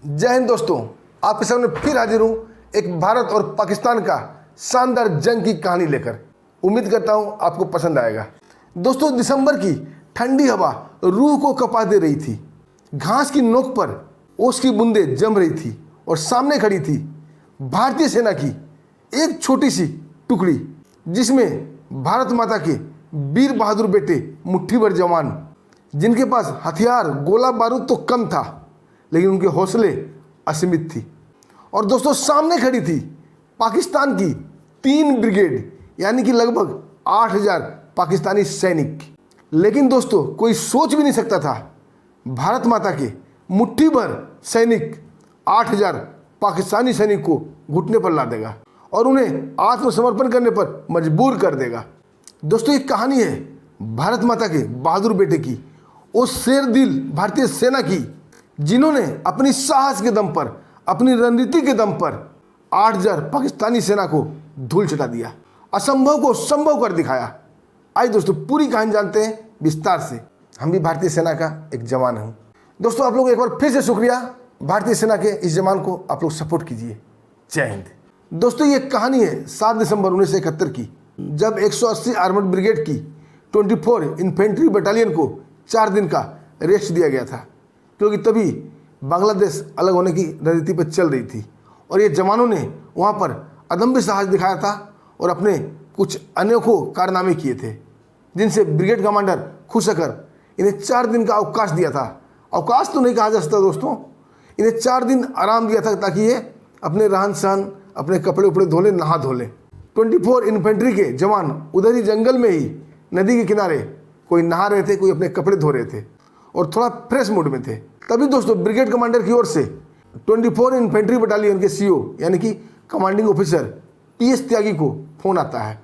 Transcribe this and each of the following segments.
जय हिंद दोस्तों, आपके सामने फिर हाजिर हूँ एक भारत और पाकिस्तान का शानदार जंग की कहानी लेकर। उम्मीद करता हूँ आपको पसंद आएगा। दोस्तों, दिसंबर की ठंडी हवा रूह को कपा दे रही थी। घास की नोक पर ओस की बूंदें जम रही थी और सामने खड़ी थी भारतीय सेना की एक छोटी सी टुकड़ी, जिसमें भारत माता के वीर बहादुर बेटे मुट्ठी भर जवान, जिनके पास हथियार गोला बारूद तो कम था, लेकिन उनके हौसले असीमित थी। और दोस्तों, सामने खड़ी थी पाकिस्तान की 3 ब्रिगेड, यानी कि लगभग 8000 पाकिस्तानी सैनिक। लेकिन दोस्तों, कोई सोच भी नहीं सकता था भारत माता के मुट्ठी भर सैनिक 8000 पाकिस्तानी सैनिक को घुटने पर ला देगा और उन्हें आत्मसमर्पण करने पर मजबूर कर देगा। दोस्तों, एक कहानी है भारत माता के बहादुर बेटे की, उस शेर दिल भारतीय सेना की, जिन्होंने अपनी साहस के दम पर, अपनी रणनीति के दम पर 8000 पाकिस्तानी सेना को धूल चटा दिया, असंभव को संभव कर दिखाया। आइए दोस्तों, पूरी कहानी जानते हैं विस्तार से। हम भी भारतीय सेना का एक जवान हूँ। दोस्तों, आप लोग एक बार फिर से शुक्रिया भारतीय सेना के इस जवान को आप लोग सपोर्ट कीजिए। जय हिंद। दोस्तों, ये कहानी है 7 दिसंबर 1971 की, जब 180 आर्मर्ड ब्रिगेड की 24 इन्फेंट्री बटालियन को 4 दिन का रेस्ट दिया गया था, क्योंकि तभी बांग्लादेश अलग होने की रणनीति पर चल रही थी और ये जवानों ने वहाँ पर अदम्य साहस दिखाया था और अपने कुछ अनोखे कारनामे किए थे, जिनसे ब्रिगेड कमांडर खुश होकर इन्हें 4 दिन का अवकाश दिया था। अवकाश तो नहीं कहा जा सकता दोस्तों, इन्हें 4 दिन आराम दिया था ताकि ये अपने रहन सहन, अपने कपड़े उपड़े धो लें, नहा धो लें। 24 इन्फेंट्री के जवान उधर ही जंगल में ही नदी के किनारे कोई नहा रहे थे, कोई अपने कपड़े धो रहे थे और थोड़ा फ्रेश मूड में थे। तभी दोस्तों, ब्रिगेड कमांडर की ओर से 24 इन्फेंट्री बटालियन के सीओ यानी कि कमांडिंग ऑफिसर PS त्यागी को फ़ोन आता है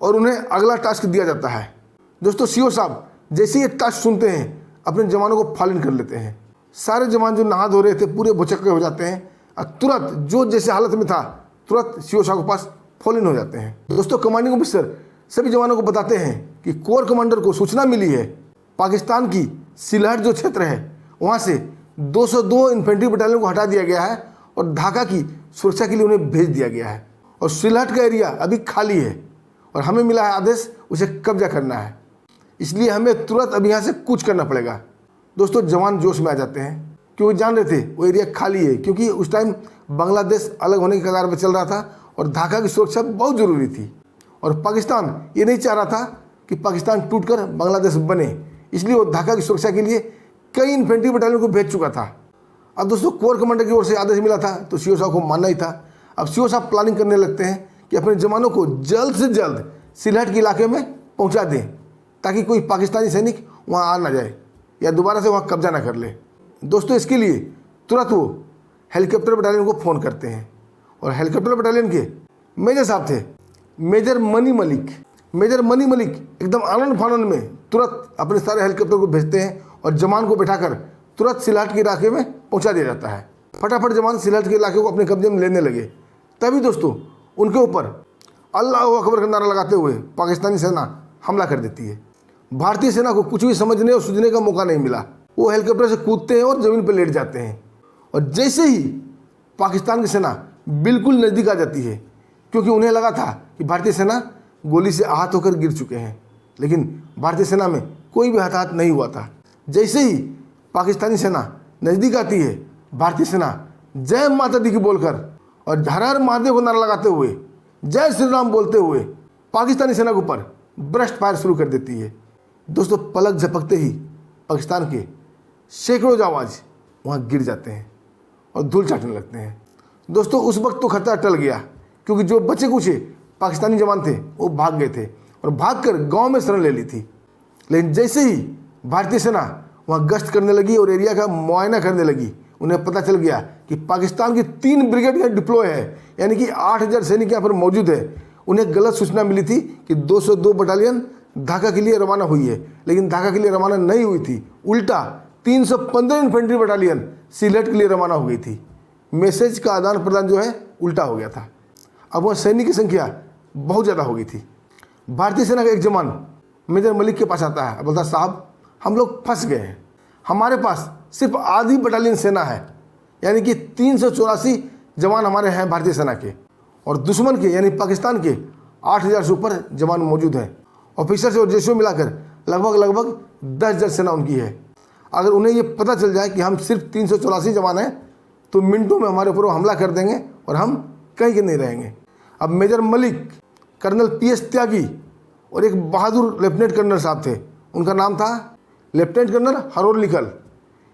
और उन्हें अगला टास्क दिया जाता है। दोस्तों, सीओ साहब जैसे ही ये टास्क सुनते हैं, अपने जवानों को फॉलो इन कर लेते हैं। सारे जवान जो नहा धो रहे थे पूरे भुचक्के हो जाते हैं और तुरंत जो जैसे हालत में था, तुरंत सीओ साहब के पास फॉलो इन हो जाते हैं। दोस्तों, कमांडिंग ऑफिसर सभी जवानों को बताते हैं कि कोर कमांडर को सूचना मिली है, पाकिस्तान की सिलहट जो क्षेत्र है वहाँ से 202 इन्फेंट्री बटालियन को हटा दिया गया है और ढाका की सुरक्षा के लिए उन्हें भेज दिया गया है और सिलहट का एरिया अभी खाली है और हमें मिला है आदेश उसे कब्जा करना है, इसलिए हमें तुरंत अभी यहाँ से कूच करना पड़ेगा। दोस्तों, जवान जोश में आ जाते हैं क्योंकि जान रहे थे वो एरिया खाली है, क्योंकि उस टाइम बांग्लादेश अलग होने की कगार पर चल रहा था और ढाका की सुरक्षा बहुत ज़रूरी थी और पाकिस्तान ये नहीं चाह रहा था कि पाकिस्तान टूटकर बांग्लादेश बने, इसलिए वो ढाका की सुरक्षा के लिए कई इन्फेंट्री बटालियन को भेज चुका था। अब दोस्तों, कोर कमांडर की ओर से आदेश मिला था तो सीओ साहब को मानना ही था। अब सीओ साहब प्लानिंग करने लगते हैं कि अपने जवानों को जल्द से जल्द सिलहट के इलाके में पहुंचा दें, ताकि कोई पाकिस्तानी सैनिक वहां आ ना जाए या दोबारा से वहां कब्जा ना कर ले। दोस्तों, इसके लिए तुरंत वो हेलीकॉप्टर बटालियन को फ़ोन करते हैं और हेलीकॉप्टर बटालियन के मेजर साहब थे मेजर मनी मलिक। मेजर मनी मलिक एकदम आनंद फानंद में तुरंत अपने सारे हेलीकॉप्टर को भेजते हैं और जवान को बैठाकर तुरंत सिलहट के इलाके में पहुंचा दिया जाता है। फटाफट जवान सिलहट के इलाके को अपने कब्जे में लेने लगे। तभी दोस्तों, उनके ऊपर अल्लाह अकबर का नारा लगाते हुए पाकिस्तानी सेना हमला कर देती है। भारतीय सेना को कुछ भी समझने और सूझने का मौका नहीं मिला। वो हेलीकॉप्टर से कूदते हैं और ज़मीन पर लेट जाते हैं और जैसे ही पाकिस्तान की सेना बिल्कुल नज़दीक आ जाती है, क्योंकि उन्हें लगा था कि भारतीय सेना गोली से आहत होकर गिर चुके हैं, लेकिन भारतीय सेना में कोई भी हताहत नहीं हुआ था। जैसे ही पाकिस्तानी सेना नज़दीक आती है, भारतीय सेना जय माता दी की बोलकर और हर हर महादेव को नारा लगाते हुए, जय श्री राम बोलते हुए पाकिस्तानी सेना के ऊपर ब्रस्ट फायर शुरू कर देती है। दोस्तों, पलक झपकते ही पाकिस्तान के सैकड़ों जाबाज वहाँ गिर जाते हैं और धूल चाटने लगते हैं। दोस्तों, उस वक्त तो खतरा टल गया, क्योंकि जो बचे कुचे पाकिस्तानी जवान थे वो भाग गए थे और भागकर गांव में शरण ले ली थी। लेकिन जैसे ही भारतीय सेना वहाँ गश्त करने लगी और एरिया का मुआयना करने लगी, उन्हें पता चल गया कि पाकिस्तान की 3 ब्रिगेड यहाँ डिप्लॉय है, यानी कि 8000 सैनिक यहाँ पर मौजूद है। उन्हें गलत सूचना मिली थी कि 202 बटालियन ढाका के लिए रवाना हुई है, लेकिन ढाका के लिए रवाना नहीं हुई थी। उल्टा 315 इन्फेंट्री बटालियन सिलहट के लिए रवाना हो गई थी। मैसेज का आदान प्रदान जो है उल्टा हो गया था। अब वहाँ सैनिक की संख्या बहुत ज़्यादा हो गई थी। भारतीय सेना का एक जवान मेजर मलिक के पास आता है, बोलता, साहब हम लोग फंस गए हैं, हमारे पास सिर्फ आधी बटालियन सेना है, यानी कि 384 जवान हमारे हैं भारतीय सेना के, और दुश्मन के यानी पाकिस्तान के 8000 से ऊपर जवान मौजूद हैं। ऑफिसर्स और जेशो मिलाकर लगभग 10,000 सेना उनकी है। अगर उन्हें ये पता चल जाए कि हम सिर्फ 384 जवान हैं तो मिनटों में हमारे ऊपर हमला कर देंगे और हम कहीं के नहीं रहेंगे। अब मेजर मलिक, कर्नल PS त्यागी और एक बहादुर लेफ्टिनेंट कर्नल साहब थे, उनका नाम था लेफ्टिनेंट कर्नल हरोल्लिकल।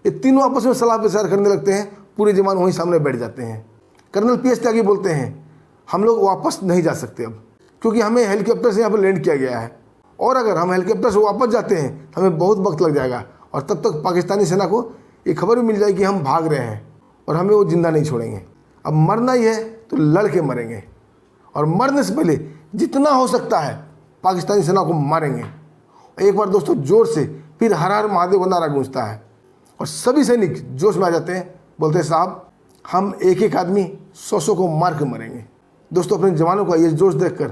ये तीनों आपस में सलाह विचार करने लगते हैं। पूरे जवान वहीं सामने बैठ जाते हैं। कर्नल PS त्यागी बोलते हैं हम लोग वापस नहीं जा सकते अब, क्योंकि हमें हेलीकॉप्टर से यहाँ पर लैंड किया गया है, और अगर हम हेलीकॉप्टर से वापस जाते हैं हमें बहुत वक्त लग जाएगा, और तब तक पाकिस्तानी सेना को ये खबर भी मिल जाएगी कि हम भाग रहे हैं और हमें वो जिंदा नहीं छोड़ेंगे। अब मरना ही है तो लड़ के मरेंगे, और मरने से पहले जितना हो सकता है पाकिस्तानी सेना को मारेंगे। एक बार दोस्तों जोर से फिर हर हर महादेव का नारा गूंजता है, और सभी सैनिक जोश में आ जाते हैं, बोलते हैं साहब हम एक एक आदमी 100 को मार के मरेंगे। दोस्तों अपने जवानों का ये जोश देखकर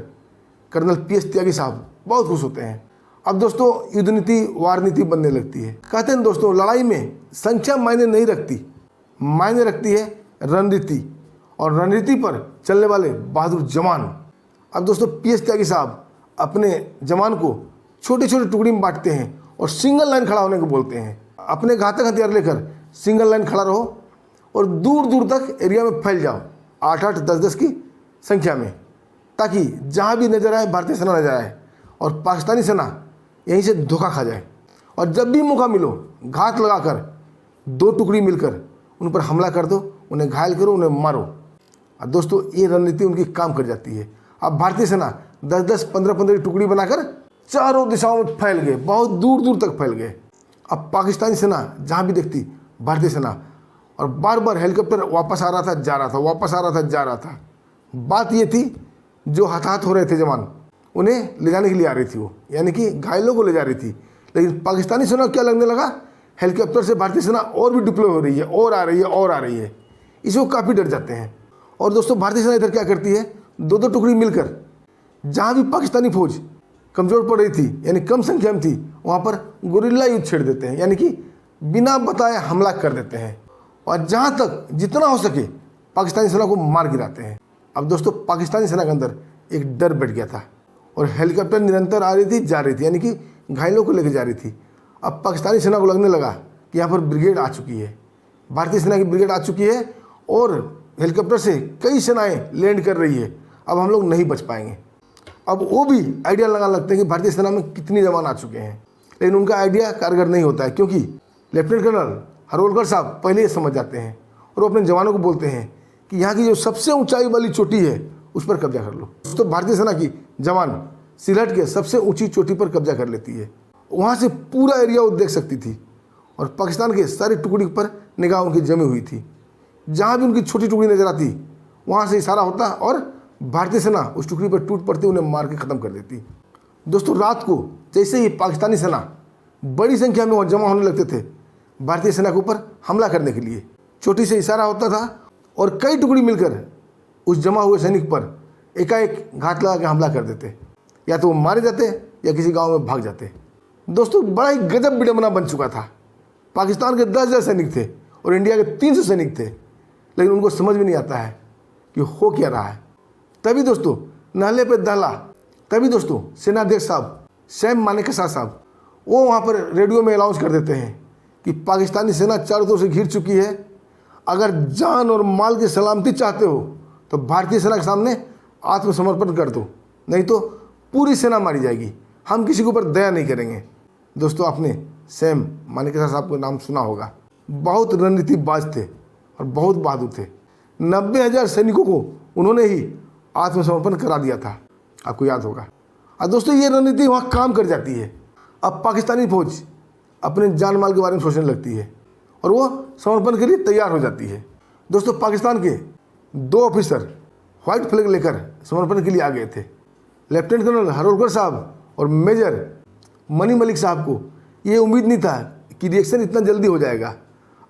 कर्नल PS त्यागी साहब बहुत खुश होते हैं। अब दोस्तों युद्ध नीति वार नीति बनने लगती है। कहते हैं दोस्तों लड़ाई में संख्या मायने नहीं रखती, मायने रखती है रणनीति, और रणनीति पर चलने वाले बहादुर जवान। अब दोस्तों PS त्यागी साहब अपने जवान को छोटे छोटे टुकड़ी में बांटते हैं और सिंगल लाइन खड़ा होने को बोलते हैं। अपने घातक हथियार लेकर सिंगल लाइन खड़ा रहो और दूर दूर तक एरिया में फैल जाओ, 8-8, 10-10 की संख्या में, ताकि जहाँ भी नजर आए भारतीय सेना नजर आए और पाकिस्तानी सेना यहीं से धोखा खा जाए। और जब भी मौका मिलो घात लगाकर 2 टुकड़ी मिलकर उन पर हमला कर दो, उन्हें घायल करो, उन्हें मारो। और दोस्तों ये रणनीति उनकी काम कर जाती है। अब भारतीय सेना 10-10, 15-15 की टुकड़ी बनाकर चारों दिशाओं में फैल गए, बहुत दूर दूर तक फैल गए। अब पाकिस्तानी सेना जहाँ भी देखती भारतीय सेना, और बार बार हेलीकॉप्टर वापस आ रहा था जा रहा था, वापस आ रहा था जा रहा था। बात ये थी जो हताहत हो रहे थे जवान, उन्हें ले जाने के लिए आ रही थी वो, यानी कि घायलों को ले जा रही थी। लेकिन पाकिस्तानी सेना क्या लगने लगा, हेलीकॉप्टर से भारतीय सेना और भी डिप्लॉय हो रही है, और आ रही है और आ रही है। इसे वो काफ़ी डर जाते हैं। और दोस्तों भारतीय सेना इधर क्या करती है, 2-2 टुकड़ी मिलकर जहाँ भी पाकिस्तानी फौज कमज़ोर पड़ रही थी यानी कम संख्या में थी, वहाँ पर गुरिल्ला युद्ध छेड़ देते हैं, यानी कि बिना बताए हमला कर देते हैं, और जहाँ तक जितना हो सके पाकिस्तानी सेना को मार गिराते हैं। अब दोस्तों पाकिस्तानी सेना के अंदर एक डर बैठ गया था, और हेलीकॉप्टर निरंतर आ रही थी जा रही थी, यानी कि घायलों को लेकर जा रही थी। अब पाकिस्तानी सेना को लगने लगा कि यहाँ पर ब्रिगेड आ चुकी है, भारतीय सेना की ब्रिगेड आ चुकी है, और हेलीकॉप्टर से कई सेनाएं लैंड कर रही है, अब हम लोग नहीं बच पाएंगे। अब वो भी आइडिया लगाने लगते हैं कि भारतीय सेना में कितने जवान आ चुके हैं, लेकिन उनका आइडिया कारगर नहीं होता है, क्योंकि लेफ्टिनेंट कर्नल हरोल्लिकल साहब पहले ये समझ जाते हैं, और वो अपने जवानों को बोलते हैं कि यहाँ की जो सबसे ऊंचाई वाली चोटी है उस पर कब्जा कर लो। तो भारतीय सेना की जवान सिलहट के सबसे ऊंची चोटी पर कब्जा कर लेती है, वहाँ से पूरा एरिया वो देख सकती थी, और पाकिस्तान के सारी टुकड़ी पर निगाह उनकी जमी हुई थी। जहाँ भी उनकी छोटी टुकड़ी नजर आती वहाँ से इशारा होता, और भारतीय सेना उस टुकड़ी पर टूट पड़ती, उन्हें मार के ख़त्म कर देती। दोस्तों रात को जैसे ही पाकिस्तानी सेना बड़ी संख्या में वहाँ जमा होने लगते थे भारतीय सेना के ऊपर हमला करने के लिए, चोटी से इशारा होता था, और कई टुकड़ी मिलकर उस जमा हुए सैनिक पर एकाएक घात लगा के हमला कर देते, या तो वो मारे जाते या किसी गांव में भाग जाते। दोस्तों बड़ा ही गजब विडंबना बन चुका था। पाकिस्तान के 10,000 सैनिक थे और इंडिया के 300 सैनिक थे, लेकिन उनको समझ में नहीं आता है कि हो क्या रहा है। तभी दोस्तों नाले पे दहला, तभी दोस्तों सेनाध्यक्ष साहब सैम मानेकशॉ साहब वो वहाँ पर रेडियो में अनाउंस कर देते हैं कि पाकिस्तानी सेना चारों तरफ से घिर चुकी है, अगर जान और माल की सलामती चाहते हो तो भारतीय सेना के सामने आत्मसमर्पण कर दो, नहीं तो पूरी सेना मारी जाएगी, हम किसी के ऊपर दया नहीं करेंगे। दोस्तों आपने सैम मानेकशॉ साहब का नाम सुना होगा, बहुत रणनीतिबाज थे और बहुत बहादुर थे। 90,000 सैनिकों को उन्होंने ही आत्मसमर्पण करा दिया था, आपको याद होगा। और दोस्तों ये रणनीति वहाँ काम कर जाती है। अब पाकिस्तानी फौज अपने जान माल के बारे में सोचने लगती है और वो समर्पण के लिए तैयार हो जाती है। दोस्तों पाकिस्तान के 2 ऑफिसर व्हाइट फ्लैग लेकर समर्पण के लिए आ गए थे। लेफ्टिनेंट कर्नल हरोल्लिकल साहब और मेजर मनी मलिक साहब को ये उम्मीद नहीं था कि रिएक्शन इतना जल्दी हो जाएगा।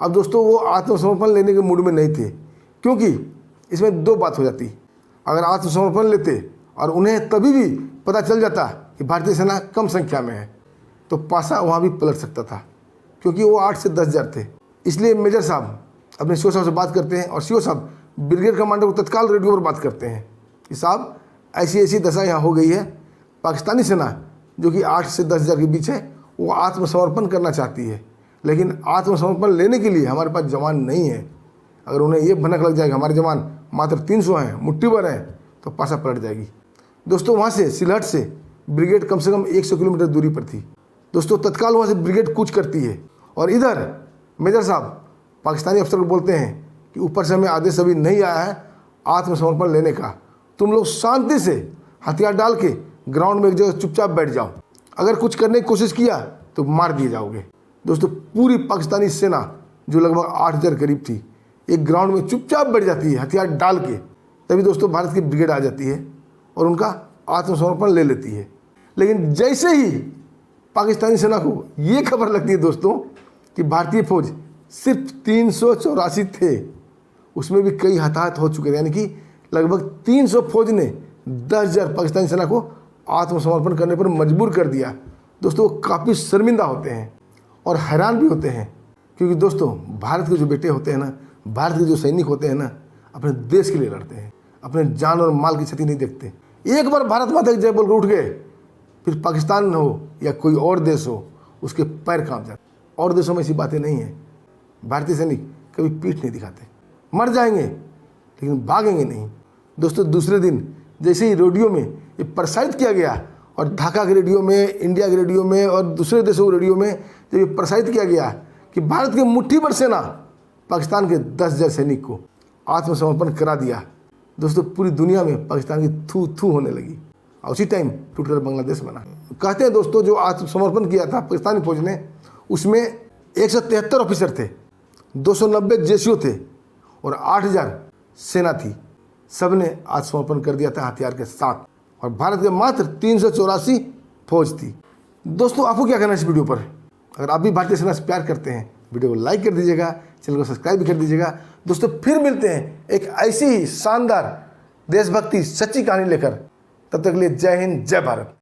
अब दोस्तों वो आत्मसमर्पण लेने के मूड में नहीं थे, क्योंकि इसमें 2 बात हो जाती। अगर आत्मसमर्पण लेते और उन्हें तभी भी पता चल जाता कि भारतीय सेना कम संख्या में है, तो पासा वहाँ भी पलट सकता था, क्योंकि वो 8 से 10 हज़ार थे। इसलिए मेजर साहब अपने सीओ साहब से बात करते हैं और सीओ साहब ब्रिगेड कमांडर को तत्काल रेडियो पर बात करते हैं कि साहब ऐसी ऐसी दशा यहाँ हो गई है, पाकिस्तानी सेना जो कि 8 से 10 हज़ार के बीच है वो आत्मसमर्पण करना चाहती है, लेकिन आत्मसमर्पण लेने के लिए हमारे पास जवान नहीं है। अगर उन्हें ये भनक लग जाएगा हमारे जवान मात्र 300 हैं, मुट्ठी भर हैं, तो पासा पलट जाएगी। दोस्तों वहाँ से सिलहट से ब्रिगेड कम से कम 100 किलोमीटर दूरी पर थी। दोस्तों तत्काल वहाँ से ब्रिगेड कूच करती है और इधर मेजर साहब पाकिस्तानी अफसर को बोलते हैं कि ऊपर से हमें आदेश अभी नहीं आया है आत्मसमर्पण लेने का, तुम लोग शांति से हथियार डाल के ग्राउंड में एक जगह चुपचाप बैठ जाओ, अगर कुछ करने की कोशिश किया तो मार दिए जाओगे। दोस्तों पूरी पाकिस्तानी सेना जो लगभग 8,000 करीब थी एक ग्राउंड में चुपचाप बैठ जाती है हथियार डाल के। तभी दोस्तों भारत की ब्रिगेड आ जाती है और उनका आत्मसमर्पण ले लेती है। लेकिन जैसे ही पाकिस्तानी सेना को ये खबर लगती है दोस्तों कि भारतीय फौज सिर्फ 384 थे, उसमें भी कई हताहत हो चुके थे, यानी कि लगभग 300 फौज ने 10,000 पाकिस्तानी सेना को आत्मसमर्पण करने पर मजबूर कर दिया। दोस्तों काफ़ी शर्मिंदा होते हैं और हैरान भी होते हैं, क्योंकि दोस्तों भारत के जो बेटे होते हैं ना, भारत के जो सैनिक होते हैं ना, अपने देश के लिए लड़ते हैं, अपने जान और माल की क्षति नहीं देखते। एक बार भारत माता की जय बोल उठ गए, फिर पाकिस्तान हो या कोई और देश हो उसके पैर कांप जाते। और देशों में ऐसी बातें नहीं हैं। भारतीय सैनिक कभी पीठ नहीं दिखाते, मर जाएंगे लेकिन भागेंगे नहीं। दोस्तों दूसरे दिन जैसे ही रेडियो में ये प्रसारित किया गया और ढाका के रेडियो में, इंडिया के रेडियो में और दूसरे देशों के रेडियो में जब ये प्रसारित किया गया कि भारत की मुट्ठी भर सेना पाकिस्तान के 10,000 सैनिक को आत्मसमर्पण करा दिया, दोस्तों पूरी दुनिया में पाकिस्तान की थू थू होने लगी और उसी टाइम टूटकर बांग्लादेश बना। कहते हैं दोस्तों जो आत्मसमर्पण किया था पाकिस्तानी फौज ने, उसमें 173 ऑफिसर थे, 290 जेसीओ थे और 8,000 सेना थी। सब ने आत्मसमर्पण कर दिया था हथियार के साथ और भारत के मात्र 384 फौज थी। दोस्तों आपको क्या कहना है इस वीडियो पर? अगर आप भी भारतीय सेना से प्यार करते हैं वीडियो को लाइक कर दीजिएगा, चैनल को सब्सक्राइब भी कर दीजिएगा। दोस्तों फिर मिलते हैं एक ऐसी ही शानदार देशभक्ति सच्ची कहानी लेकर, तब तक के लिए जय हिंद जय भारत।